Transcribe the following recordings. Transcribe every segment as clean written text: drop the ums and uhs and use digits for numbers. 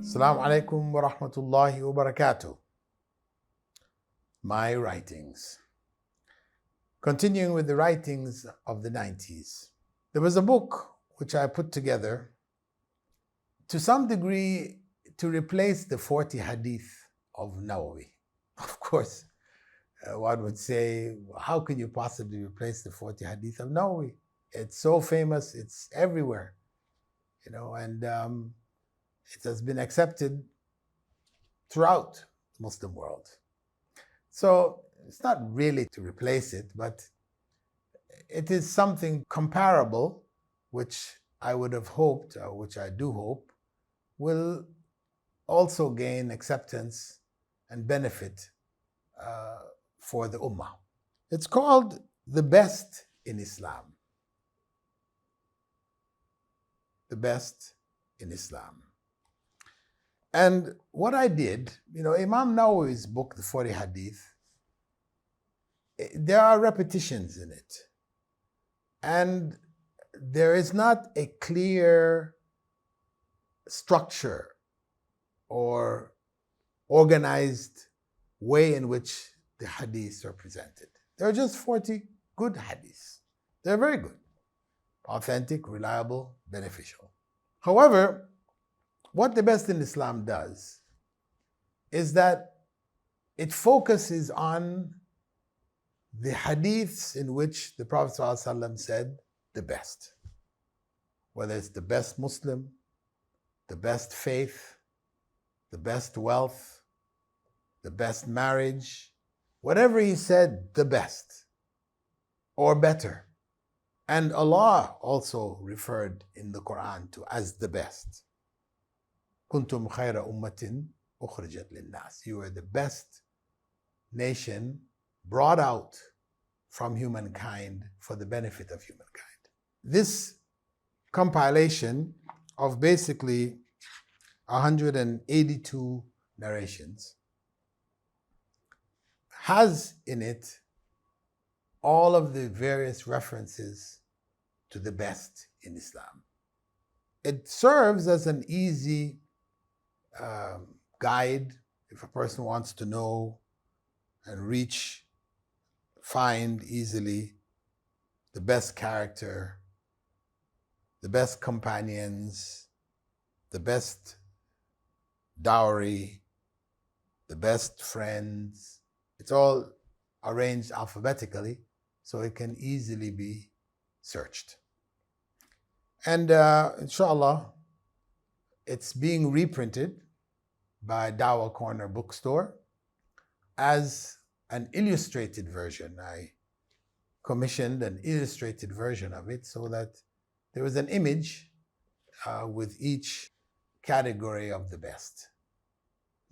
Assalamu alaikum wa rahmatullahi wa barakatuh. My writings. Continuing with the writings of the 90s. There was a book which I put together to some degree to replace the 40 Hadith of Nawawi. Of course, one would say, how can you possibly replace the 40 Hadith of Nawawi? It's so famous, it's everywhere, and it has been accepted throughout the Muslim world. So it's not really to replace it, but it is something comparable, which I would have hoped, or which I do hope, will also gain acceptance and benefit for the Ummah. It's called The Best in Islam. The Best in Islam. And what I did, Imam Nawawi's book, the 40 Hadith, there are repetitions in it. And there is not a clear structure or organized way in which the hadiths are presented. There are just 40 good hadiths. They're very good, authentic, reliable, beneficial. However, what the Best in Islam does is that it focuses on the hadiths in which the Prophet ﷺ said the best. Whether it's the best Muslim, the best faith, the best wealth, the best marriage, whatever he said, the best or better. And Allah also referred in the Quran to as the best. Kuntum khayra ummatin ukhrijat linnas. You are the best nation brought out from humankind for the benefit of humankind. This compilation of basically 182 narrations has in it all of the various references to the best in Islam. It serves as an easy guide if a person wants to know and find easily the best character, the best companions, the best dowry, the best friends. It's all arranged alphabetically so it can easily be searched. And inshallah, it's being reprinted by Dawah Corner Bookstore as an illustrated version. I commissioned an illustrated version of it so that there was an image with each category of the best.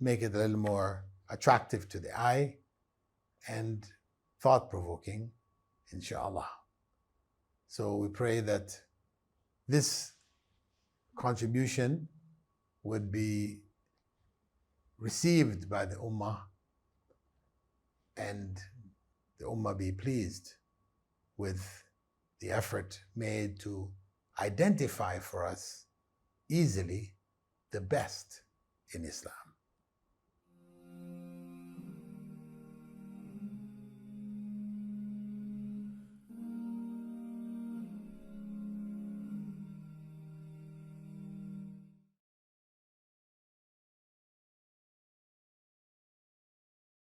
Make it a little more attractive to the eye and thought-provoking, inshallah. So we pray that this contribution would be received by the Ummah and the Ummah be pleased with the effort made to identify for us easily the best in Islam.